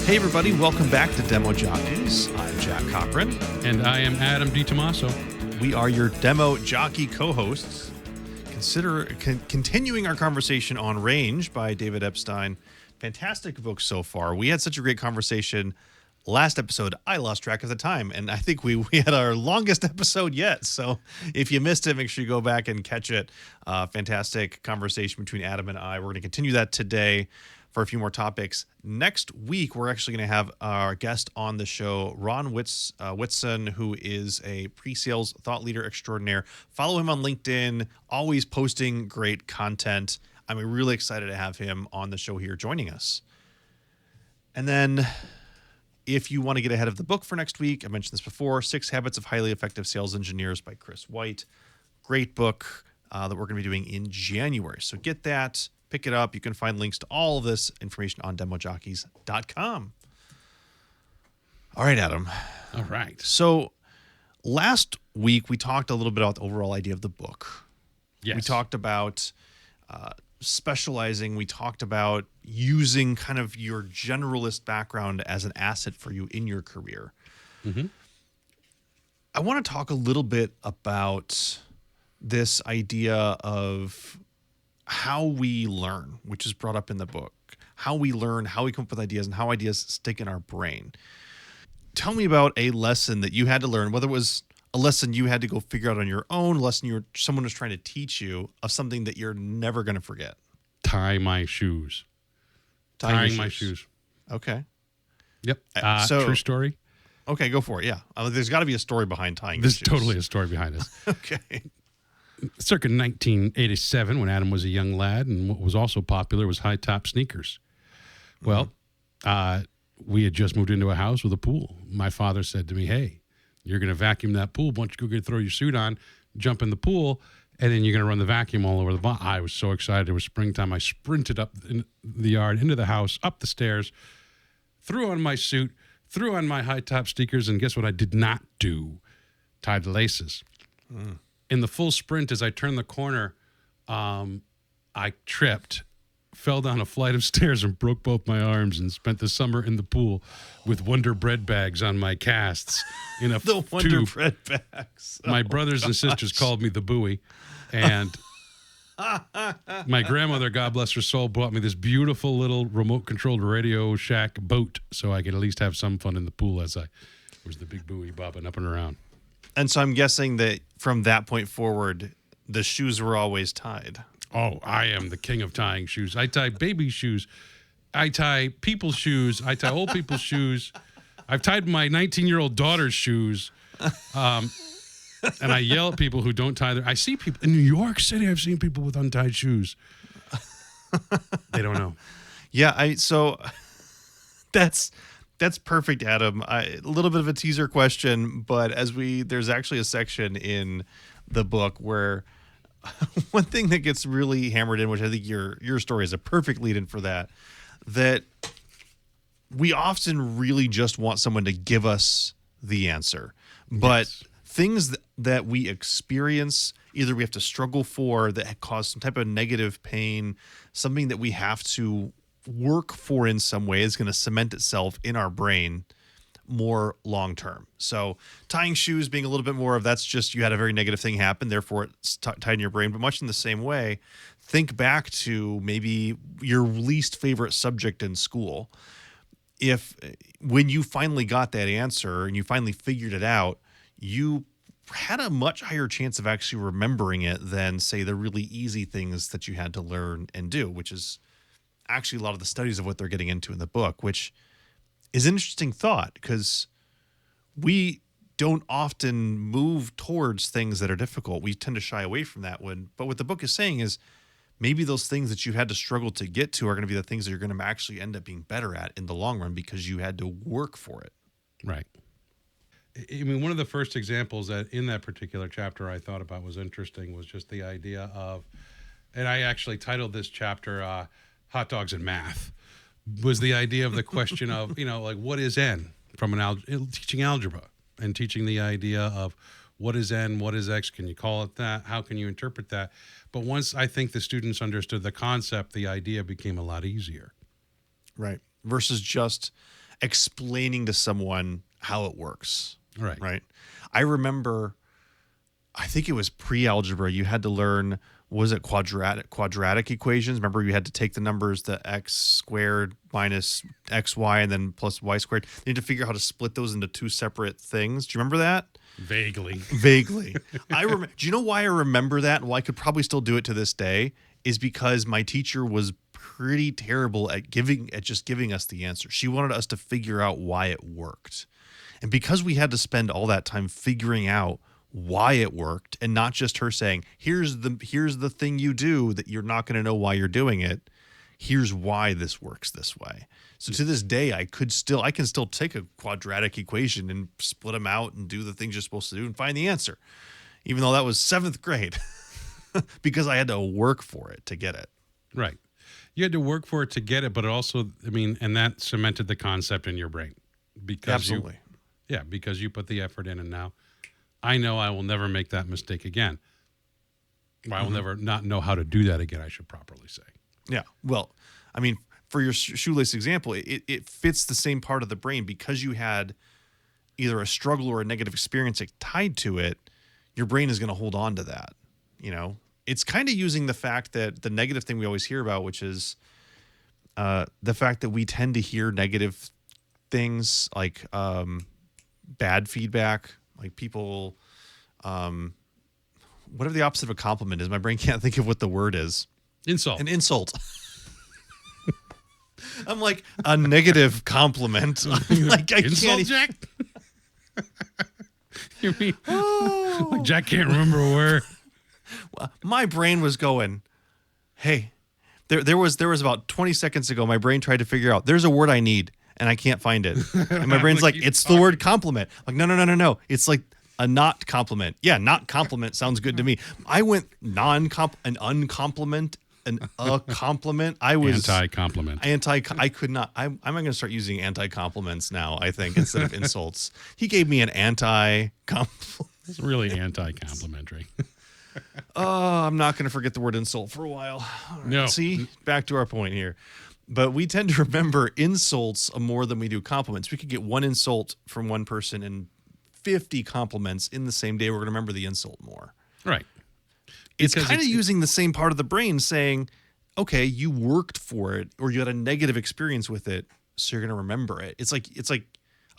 Hey everybody, welcome back to Demo Jockeys. I'm Jack Cochran. And I am Adam DiTomaso. We are your Demo Jockey co-hosts. Continuing our conversation on Range by David Epstein. Fantastic book so far. We had such a great conversation last episode. I lost track of the time, and I think we had our longest episode yet. So if you missed it, make sure you go back and catch it. Fantastic conversation between Adam and I. We're going to continue that today for a few more topics. Next week, we're actually going to have our guest on the show, Ron Whitson, who is a pre-sales thought leader extraordinaire. Follow him on LinkedIn, always posting great content. I'm really excited to have him on the show here joining us. And then if you want to get ahead of the book for next week, I mentioned this before, 6 Habits of Highly Effective Sales Engineers by Chris White. Great book that we're going to be doing in January. So get that. Pick it up. You can find links to all of this information on demojockeys.com. All right, Adam. All right. So last week, we talked a little bit about the overall idea of the book. Yes. We talked about specializing. We talked about using kind of your generalist background as an asset for you in your career. Mm-hmm. I want to talk a little bit about this idea of how we learn, which is brought up in the book, how we learn, how we come up with ideas, and how ideas stick in our brain. Tell me about a lesson that you had to learn, whether it was a lesson you had to go figure out on your own, a lesson someone was trying to teach you of something that you're never going to forget. Tie my shoes. Tying my shoes. Okay. Yep. True story. Okay, go for it. Yeah. There's got to be a story behind tying There's your shoes. totally a story behind this. Okay. Circa 1987, when Adam was a young lad, and what was also popular was high-top sneakers. Well, we had just moved into a house with a pool. My father said to me, hey, you're going to vacuum that pool. Why don't you go throw your suit on, jump in the pool, and then you're going to run the vacuum all over the bottom. I was so excited. It was springtime. I sprinted up in the yard, into the house, up the stairs, threw on my suit, threw on my high-top sneakers, and guess what I did not do? Tied the laces. In the full sprint, as I turned the corner, I tripped, fell down a flight of stairs, and broke both my arms, and spent the summer in the pool with Wonder Bread bags on my casts in a The Wonder tube. Bread bags. My brothers and sisters called me the buoy, and my grandmother, God bless her soul, bought me this beautiful little remote-controlled Radio Shack boat so I could at least have some fun in the pool as I was the big buoy bobbing up and around. And so I'm guessing that from that point forward, the shoes were always tied. Oh, I am the king of tying shoes. I tie baby shoes. I tie people's shoes. I tie old people's shoes. I've tied my 19-year-old daughter's shoes. And I yell at people who don't tie their... I see people... In New York City, I've seen people with untied shoes. They don't know. Yeah, so that's perfect, Adam. A little bit of a teaser question, but there's actually a section in the book where one thing that gets really hammered in, which I think your story is a perfect lead-in for that we often really just want someone to give us the answer. But things that we experience, either we have to struggle for that cause some type of negative pain, something that we have to work for in some way is going to cement itself in our brain more long term. So tying shoes being a little bit more of that's just you had a very negative thing happen, therefore it's tied in your brain. But much in the same way, think back to maybe your least favorite subject in school. When you finally got that answer and you finally figured it out, you had a much higher chance of actually remembering it than, say, the really easy things that you had to learn and do, which is actually a lot of the studies of what they're getting into in the book, which is an interesting thought because we don't often move towards things that are difficult. We tend to shy away from that one. But what the book is saying is maybe those things that you had to struggle to get to are going to be the things that you're going to actually end up being better at in the long run because you had to work for it. Right. I mean, one of the first examples that in that particular chapter I thought about was interesting was just the idea of, and I actually titled this chapter Hot Dogs and Math, was the idea of the question of, like what is N from teaching algebra and teaching the idea of what is N, what is X, can you call it that, how can you interpret that? But once I think the students understood the concept, the idea became a lot easier. Right. Versus just explaining to someone how it works. Right. Right. I remember, I think it was pre-algebra. You had to learn, was it quadratic equations? Remember, you had to take the numbers, the x squared minus xy and then plus y squared. You had to figure out how to split those into two separate things. Do you remember that? Vaguely. Vaguely. Do you know why I remember that and why I could probably still do it to this day? Is because my teacher was pretty terrible at just giving us the answer. She wanted us to figure out why it worked. And because we had to spend all that time figuring out why it worked and not just her saying, here's the thing you do that you're not going to know why you're doing it. Here's why this works this way. So to this day, I can still take a quadratic equation and split them out and do the things you're supposed to do and find the answer, even though that was 7th grade, because I had to work for it to get it. Right. You had to work for it to get it, but it also, I mean, and that cemented the concept in your brain. Because Absolutely. because you put the effort in, and now I know I will never make that mistake again. I will never not know how to do that again, I should properly say. Yeah. Well, I mean, for your shoelace example, it fits the same part of the brain because you had either a struggle or a negative experience tied to it. Your brain is going to hold on to that. You know, it's kind of using the fact that the negative thing we always hear about, which is the fact that we tend to hear negative things like bad feedback, like people, whatever the opposite of a compliment is. My brain can't think of what the word is. Insult. An insult. I'm like, a negative compliment. Like, I Insult, can't. Jack? You mean like Jack can't remember a word? My brain was going, hey, there was about 20 seconds ago, my brain tried to figure out, there's a word I need, and I can't find it. And my brain's like, it's the word compliment. Like, no. It's like a not compliment. Yeah, not compliment sounds good to me. I went an uncompliment, a compliment. I was anti-compliment. I could not. I'm going to start using anti-compliments now, I think, instead of insults. He gave me an anti-compliment. It's really anti-complimentary. Oh, I'm not going to forget the word insult for a while. All right, No. See, back to our point here. But we tend to remember insults more than we do compliments. We could get one insult from one person and 50 compliments in the same day. We're going to remember the insult more. Right. It's Because kind of using the same part of the brain saying, okay, you worked for it or you had a negative experience with it, so you're going to remember it. It's like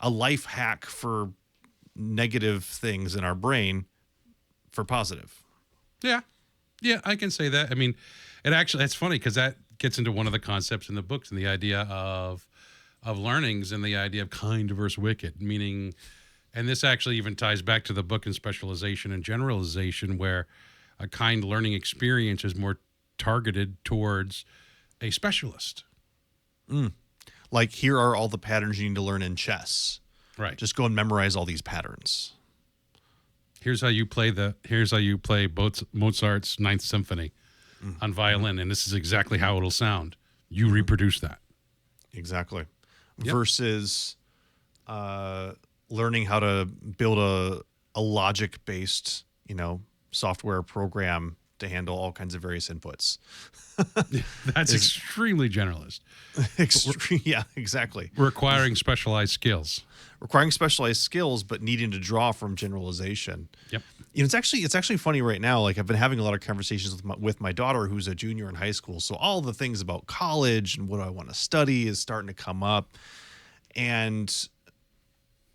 a life hack for negative things in our brain for positive. Yeah. Yeah, I can say that. I mean, it's funny because that gets into one of the concepts in the books and the idea of learnings and the idea of kind versus wicked, meaning, and this actually even ties back to the book in specialization and generalization, where a kind learning experience is more targeted towards a specialist. Like, here are all the patterns you need to learn in chess. Right. Just go and memorize all these patterns. Here's how you play Mozart's Ninth Symphony on violin, and this is exactly how it'll sound. You reproduce that. Exactly. Yep. Versus learning how to build a logic-based, software program to handle all kinds of various inputs. That's extremely generalist. Yeah, exactly. Requiring specialized skills. Requiring specialized skills, but needing to draw from generalization. Yep. It's actually funny right now. Like, I've been having a lot of conversations with my daughter, who's a junior in high school. So all the things about college and what do I want to study is starting to come up. And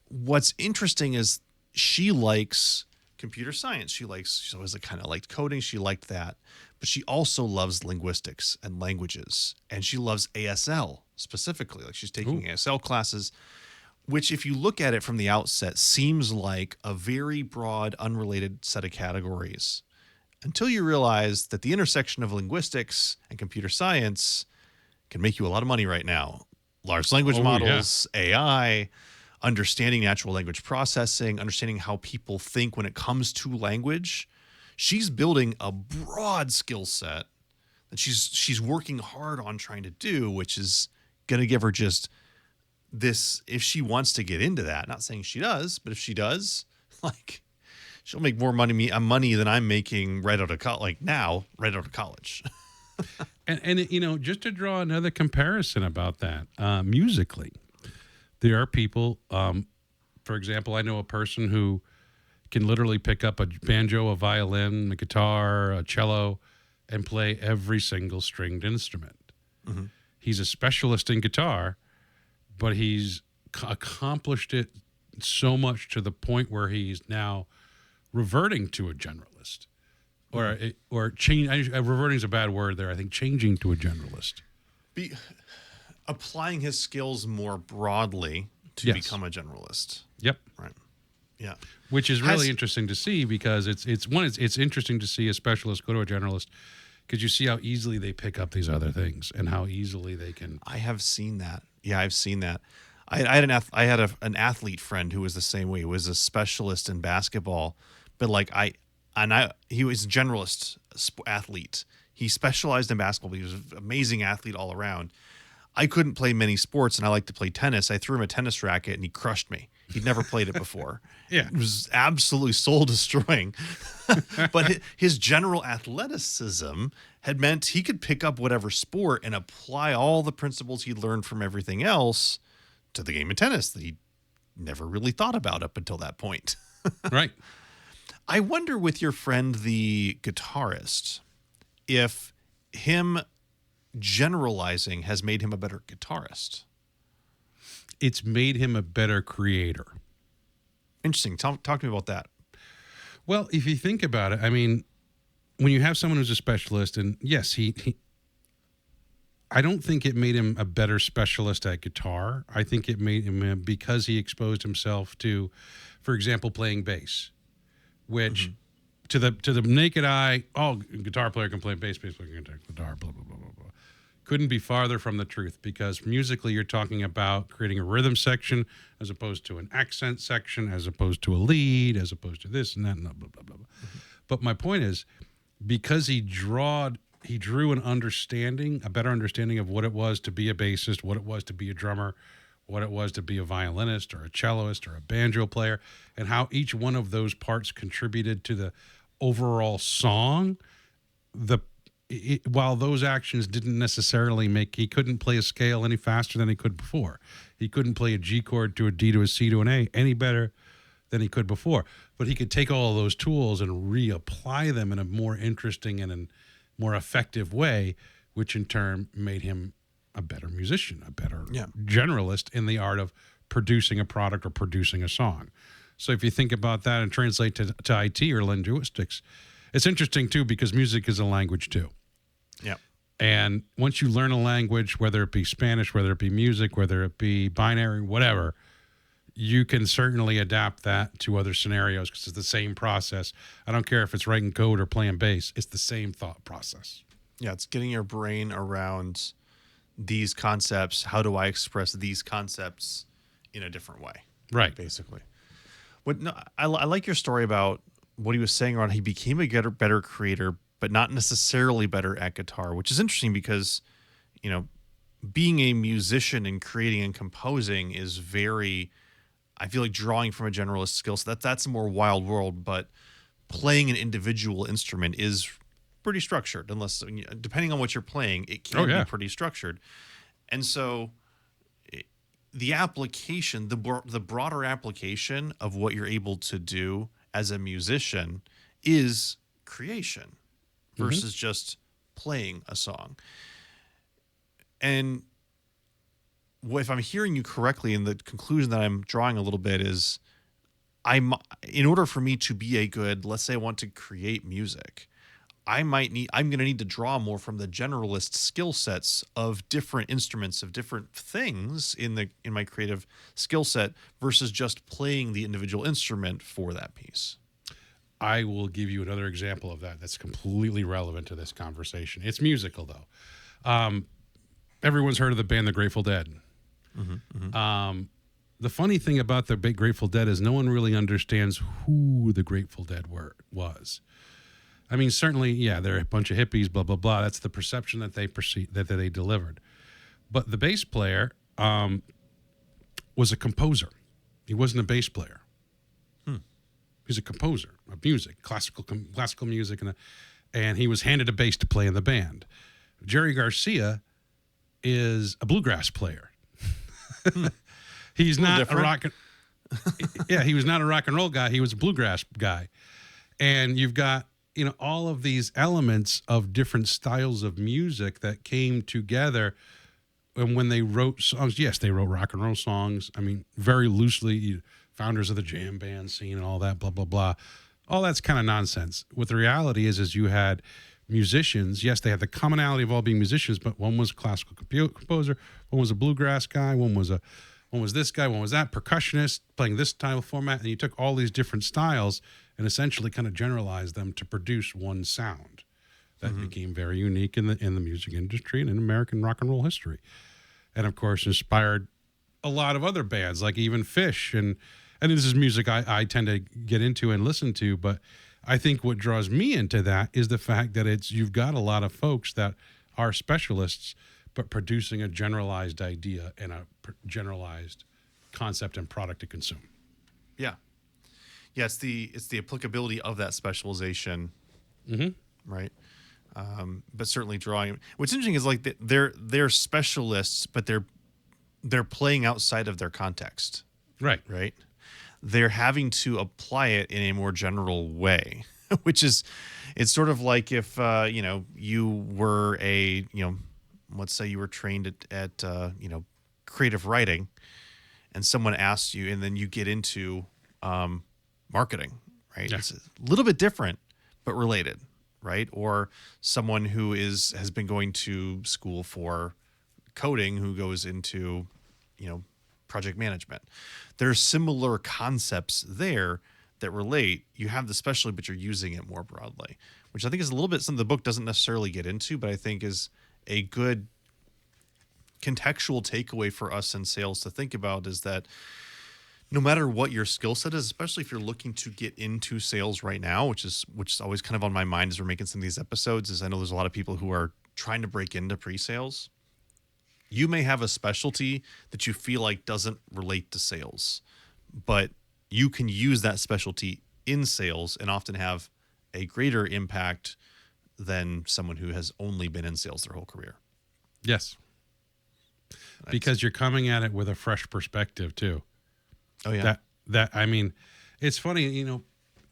what's interesting is she likes computer science. She's always kind of liked coding. She liked that. But she also loves linguistics and languages. And she loves ASL specifically. Like, she's taking ASL classes, which, if you look at it from the outset, seems like a very broad, unrelated set of categories, until you realize that the intersection of linguistics and computer science can make you a lot of money right now. Large language models, AI, understanding natural language processing, understanding how people think when it comes to language. She's building a broad skill set that she's working hard on trying to do, which is going to give her just this, if she wants to get into that. Not saying she does, but if she does, like, she'll make more money than I'm making right out of college. And just to draw another comparison about that, musically, There are people, for example, I know a person who can literally pick up a banjo, a violin, a guitar, a cello, and play every single stringed instrument. Mhm. He's a specialist in guitar, but he's accomplished it so much to the point where he's now reverting to a generalist. Or change. Reverting is a bad word there. I think changing to a generalist. Applying his skills more broadly to Yes. become a generalist. Yep. Right. Yeah. Which is really interesting to see because it's interesting to see a specialist go to a generalist because you see how easily they pick up these other things and how easily they can. I have seen that. Yeah, I've seen that. I had an athlete friend who was the same way. He was a specialist in basketball, but he was a generalist athlete. He specialized in basketball. He was an amazing athlete all around. I couldn't play many sports, and I like to play tennis. I threw him a tennis racket, and he crushed me. He'd never played it before. Yeah. It was absolutely soul-destroying. But his general athleticism had meant he could pick up whatever sport and apply all the principles he'd learned from everything else to the game of tennis that he never really thought about up until that point. Right. I wonder with your friend, the guitarist, if him generalizing has made him a better guitarist. It's made him a better creator. Interesting. Talk to me about that. Well, if you think about it, I mean, when you have someone who's a specialist, and yes, I don't think it made him a better specialist at guitar. I think it made him because he exposed himself to, for example, playing bass, which to the naked eye, guitar player can play bass, bass player can play guitar, blah, blah, blah, blah, blah. Couldn't be farther from the truth because musically you're talking about creating a rhythm section as opposed to an accent section, as opposed to a lead, as opposed to this and that, and blah, blah, blah, blah. But my point is, because he drew an understanding, a better understanding of what it was to be a bassist, what it was to be a drummer, what it was to be a violinist or a celloist or a banjo player, and how each one of those parts contributed to the overall song. While those actions didn't necessarily he couldn't play a scale any faster than he could before. He couldn't play a G chord to a D to a C to an A any better than he could before. But he could take all of those tools and reapply them in a more interesting and a more effective way, which in turn made him a better musician, a better generalist in the art of producing a product or producing a song. So if you think about that and translate to IT or linguistics, it's interesting too because music is a language too. Yeah. And once you learn a language, whether it be Spanish, whether it be music, whether it be binary, whatever, you can certainly adapt that to other scenarios because it's the same process. I don't care if it's writing code or playing bass. It's the same thought process. Yeah, it's getting your brain around these concepts. How do I express these concepts in a different way? Right. Basically. I like your story about what he was saying around he became a better creator, but not necessarily better at guitar, which is interesting because, being a musician and creating and composing is very, I feel like drawing from a generalist skill. So that's a more wild world, but playing an individual instrument is pretty structured, unless depending on what you're playing, it can be pretty structured. And so the application, the broader application of what you're able to do as a musician is creation versus just playing a song. And if I'm hearing you correctly, and the conclusion that I'm drawing a little bit is in order for me to be a good, let's say I want to create music, I'm going to need to draw more from the generalist skill sets of different instruments, of different things in my creative skill set versus just playing the individual instrument for that piece. I will give you another example of that that's completely relevant to this conversation. It's musical, though. Everyone's heard of the band The Grateful Dead. The funny thing about the big Grateful Dead is no one really understands who the Grateful Dead was. I mean, certainly, they're a bunch of hippies, blah, blah, blah. That's the perception that they delivered. But the bass player was a composer. He wasn't a bass player. He's a composer of music, classical music, and he was handed a bass to play in the band. Jerry Garcia is a bluegrass player. He's not a different. rock. Yeah, he was not a rock and roll guy. He was a bluegrass guy. And you've got, all of these elements of different styles of music that came together. And when they wrote songs, yes, they wrote rock and roll songs. I mean, very loosely, founders of the jam band scene and all that, blah, blah, blah. All that's kind of nonsense. What the reality is you had musicians. Yes, they had the commonality of all being musicians, but one was a classical composer, one was a bluegrass guy, one was this guy, one was that percussionist playing this style format, and you took all these different styles and essentially kind of generalized them to produce one sound that became very unique in the music industry and in American rock and roll history, and of course inspired a lot of other bands like even Phish, and this is music I tend to get into and listen to, but I think what draws me into that is the fact that you've got a lot of folks that are specialists but producing a generalized idea and a generalized concept and product to consume. Yeah. Yeah, it's the applicability of that specialization, right? But certainly drawing. What's interesting is like they're specialists, but they're playing outside of their context, Right. right? They're having to apply it in a more general way, which is, it's sort of like if you were let's say you were trained at creative writing, and someone asks you, and then you get into marketing, right? Yeah. It's a little bit different, but related, right? Or someone who has been going to school for coding, who goes into, project management. There's similar concepts there that relate. You have the specialty, but you're using it more broadly, which I think is a little bit something the book doesn't necessarily get into, but I think is a good contextual takeaway for us in sales to think about, is that no matter what your skill set is, especially if you're looking to get into sales right now, which is always kind of on my mind as we're making some of these episodes, is I know there's a lot of people who are trying to break into pre-sales. You may have a specialty that you feel like doesn't relate to sales, but you can use that specialty in sales and often have a greater impact than someone who has only been in sales their whole career. Yes. Because you're coming at it with a fresh perspective too. Oh yeah. I mean, it's funny,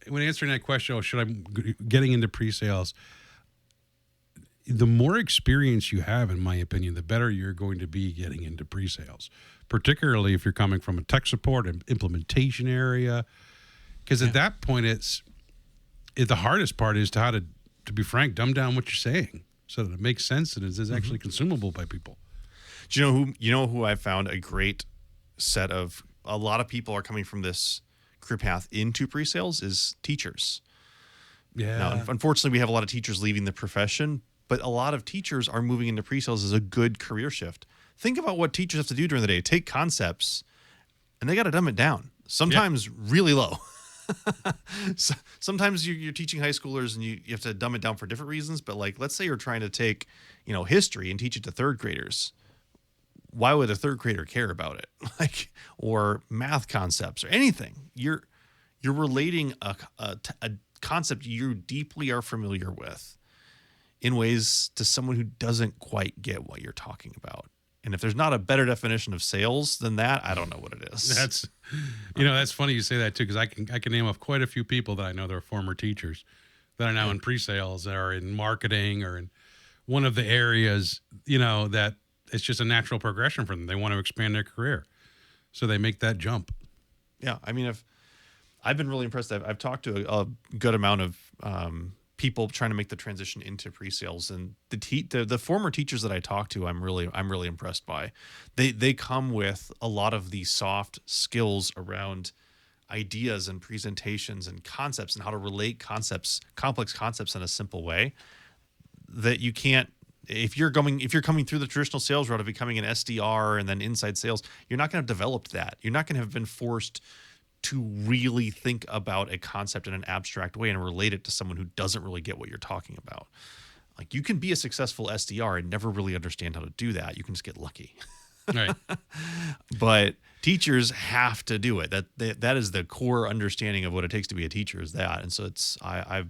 when answering that question, should I getting into pre-sales? The more experience you have, in my opinion, the better you're going to be getting into pre-sales, particularly if you're coming from a tech support and implementation area. Because at that point, the hardest part is to be frank, dumb down what you're saying so that it makes sense and is actually consumable by people. Do you know who I found a great set of? A lot of people are coming from this career path into pre-sales is teachers. Yeah. Now, unfortunately, we have a lot of teachers leaving the profession, but a lot of teachers are moving into pre-sales as a good career shift. Think about what teachers have to do during the day. Take concepts, and they got to dumb it down, sometimes really low. So, sometimes you're teaching high schoolers and you have to dumb it down for different reasons. But like, let's say you're trying to take, history and teach it to third graders. Why would a third grader care about it? Or math concepts or anything. You're relating a concept you deeply are familiar with in ways to someone who doesn't quite get what you're talking about. And if there's not a better definition of sales than that, I don't know what it is. That's funny you say that too, because I can name off quite a few people that I know that are former teachers that are now in pre-sales or in marketing or in one of the areas, that it's just a natural progression for them. They want to expand their career, so they make that jump. Yeah, I mean, I've been really impressed. I've talked to a good amount of people trying to make the transition into pre-sales, and the former teachers that I talk to, I'm really impressed by. They come with a lot of the soft skills around ideas and presentations and concepts and how to relate complex concepts in a simple way that you can't. If you're coming through the traditional sales route of becoming an SDR and then inside sales, you're not going to have developed that. You're not going to have been forced to really think about a concept in an abstract way and relate it to someone who doesn't really get what you're talking about. Like, you can be a successful SDR and never really understand how to do that. You can just get lucky. Right. But teachers have to do it. That is the core understanding of what it takes to be a teacher, is that. And so I've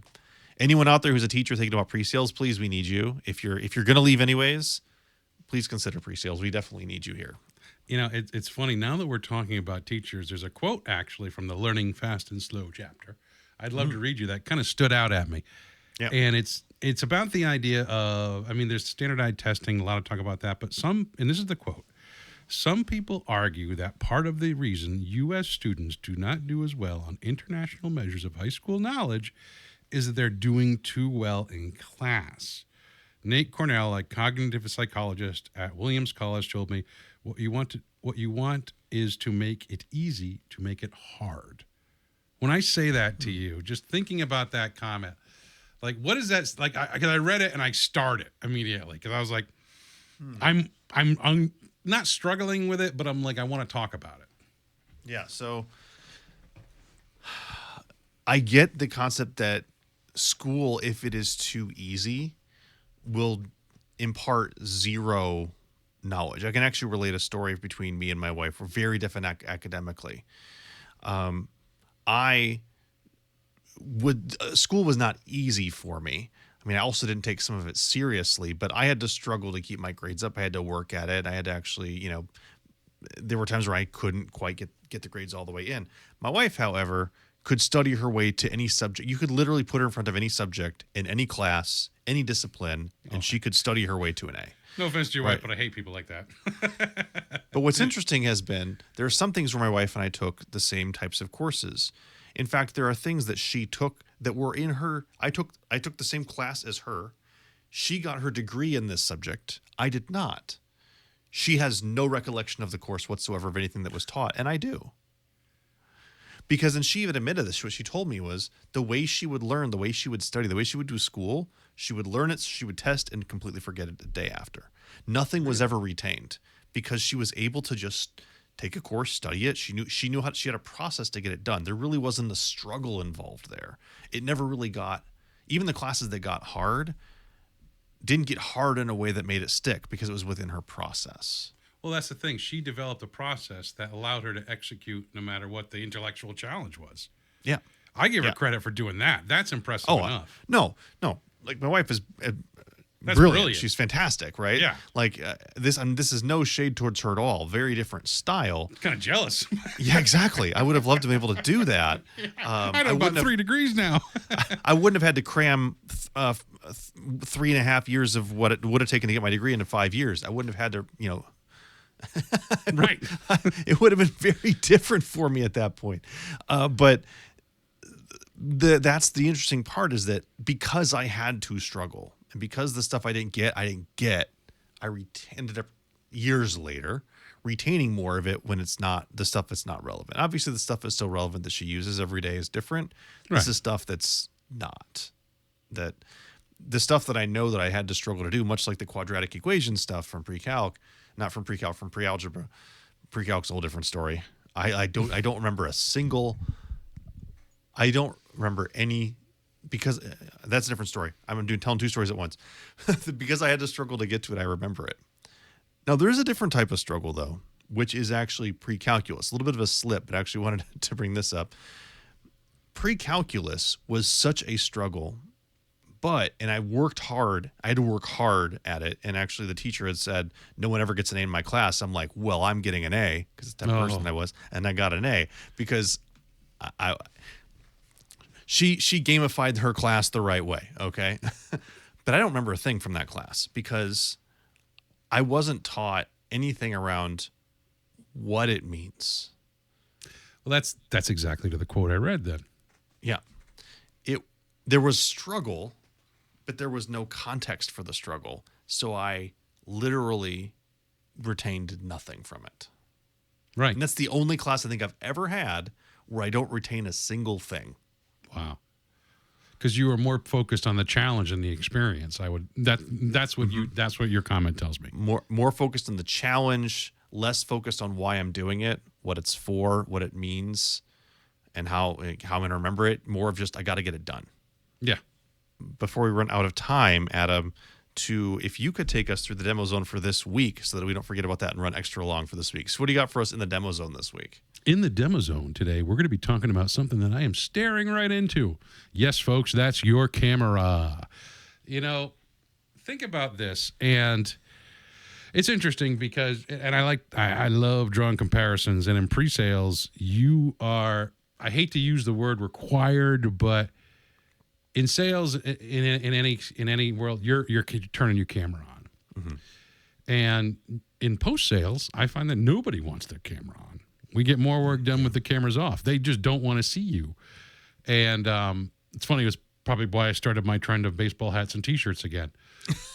anyone out there who's a teacher thinking about pre-sales, please, we need you. If you're going to leave anyways, please consider pre-sales. We definitely need you here. You know, it's funny now that we're talking about teachers. There's a quote actually from the Learning Fast and Slow chapter. I'd love to read you that. Kind of stood out at me. Yeah. And it's about the idea of, I mean, there's standardized testing, a lot of talk about that, but and this is the quote, some people argue that part of the reason U.S. students do not do as well on international measures of high school knowledge is that they're doing too well in class. Nate Cornell, a cognitive psychologist at Williams College, told me, what you want is to make it easy to make it hard. When I say that to you, just thinking about that comment, like, what is that? Like, because I read it and I started immediately because I was like, I'm not struggling with it, but I'm like, I want to talk about it. Yeah. So I get the concept that school, if it is too easy, will impart zero knowledge. I can actually relate a story between me and my wife. We're very different academically. School was not easy for me. I mean, I also didn't take some of it seriously, but I had to struggle to keep my grades up. I had to work at it. I had to actually, there were times where I couldn't quite get the grades all the way in. My wife, however, could study her way to any subject. You could literally put her in front of any subject in any class, any discipline, and she could study her way to an A. No offense to your wife, but I hate people like that. But what's interesting has been there are some things where my wife and I took the same types of courses. In fact, there are things that she took that were in her. I took the same class as her. She got her degree in this subject. I did not. She has no recollection of the course whatsoever of anything that was taught, and I do. Because, and she even admitted this, what she told me was the way she would learn, the way she would study, the way she would do school, she would learn it, she would test, and completely forget it the day after. Nothing was ever retained because she was able to just take a course, study it. She knew how, she had a process to get it done. There really wasn't a struggle involved there. It never really got, even the classes that got hard didn't get hard in a way that made it stick because it was within her process. Well, that's the thing. She developed a process that allowed her to execute no matter what the intellectual challenge was. Yeah. I give her credit for doing that. That's impressive enough. No. Like my wife is That's brilliant. She's fantastic, right? Yeah. Like this is no shade towards her at all. Very different style. Kind of jealous. Yeah, exactly. I would have loved to be able to do that. I know about 3 degrees now. I wouldn't have had to cram 3.5 years of what it would have taken to get my degree into 5 years. I wouldn't have had to, Right. It would have been very different for me at that point. But that's the interesting part is that because I had to struggle and because the stuff I didn't get, I ended up years later retaining more of it when it's not the stuff that's not relevant. Obviously, the stuff that's still relevant that she uses every day is different. Right. This is stuff that's not. That the stuff that I know that I had to struggle to do, much like the quadratic equation stuff from pre-calc, not from pre-calc, from pre-algebra. Pre-calc's a whole different story. I don't remember a single. I don't remember any, because that's a different story. I'm telling 2 stories at once. Because I had to struggle to get to it, I remember it. Now, there is a different type of struggle, though, which is actually pre-calculus. A little bit of a slip, but I actually wanted to bring this up. Pre-calculus was such a struggle, and I worked hard. I had to work hard at it. And actually, the teacher had said, no one ever gets an A in my class. I'm like, well, I'm getting an A, because it's the type of person I was. And I got an A because She gamified her class the right way, okay? But I don't remember a thing from that class because I wasn't taught anything around what it means. Well, that's exactly to the quote I read then. Yeah. There was struggle, but there was no context for the struggle. So I literally retained nothing from it. Right. And that's the only class I think I've ever had where I don't retain a single thing. Wow. Because you were more focused on the challenge and the experience. That's what your comment tells me. More focused on the challenge, less focused on why I'm doing it, what it's for, what it means, and how I'm going to remember it. More of just I got to get it done. Yeah. Before we run out of time, Adam, if you could take us through the demo zone for this week so that we don't forget about that and run extra long for this week. So what do you got for us in the demo zone this week? In the demo zone today, we're going to be talking about something that I am staring right into. Yes, folks, that's your camera. Think about this. And It's interesting because, and I love drawing comparisons. And in pre-sales, you are, I hate to use the word required, but in sales, in any world, you're turning your camera on. Mm-hmm. And in post-sales, I find that nobody wants their camera on. We get more work done with the cameras off. They just don't want to see you. And it's funny, it was probably why I started my trend of baseball hats and T-shirts again.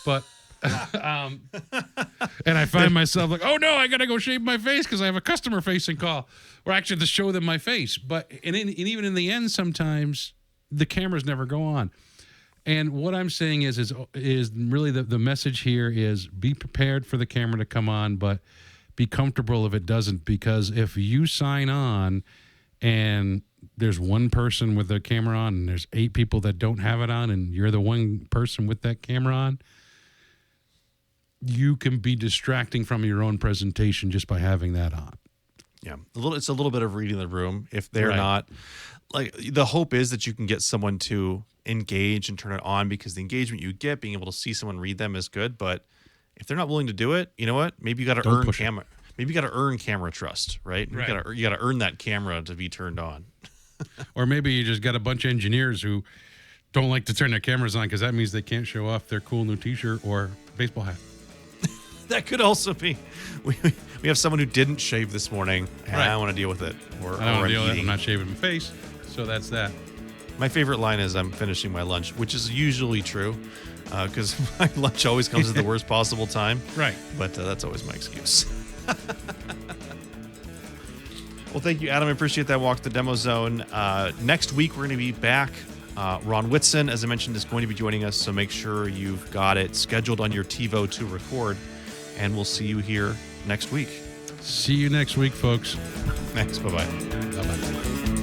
But and I find myself like, oh no, I gotta go shave my face because I have a customer facing call, or actually to show them my face. But and even in the end, sometimes the cameras never go on. And what I'm saying is really the message here is be prepared for the camera to come on, but be comfortable if it doesn't, because if you sign on and there's one person with the camera on and there's 8 people that don't have it on, and you're the one person with that camera on, you can be distracting from your own presentation just by having that on. Yeah, it's a little bit of reading the room. If they're Right. not, like, the hope is that you can get someone to engage and turn it on, because the engagement you get, being able to see someone read them, is good. But if they're not willing to do it, you know what? Maybe you got to Don't earn push it. camera. Maybe you got to earn camera trust, right? Right. You got to earn that camera to be turned on. Or maybe you just got a bunch of engineers who don't like to turn their cameras on because that means they can't show off their cool new T-shirt or baseball hat. That could also be. We have someone who didn't shave this morning, and Right. I don't want to deal with it. Or I don't want I'm to deal with it. eating. I'm not shaving my face, so that's that. My favorite line is, "I'm finishing my lunch," which is usually true, because my lunch always comes at the worst possible time. Right. But that's always my excuse. Well, thank you, Adam. I appreciate that walk to the demo zone. Next week, we're going to be back. Ron Whitson, as I mentioned, is going to be joining us, so make sure you've got it scheduled on your TiVo to record, and we'll see you here next week. See you next week, folks. Thanks. Bye-bye. Bye-bye.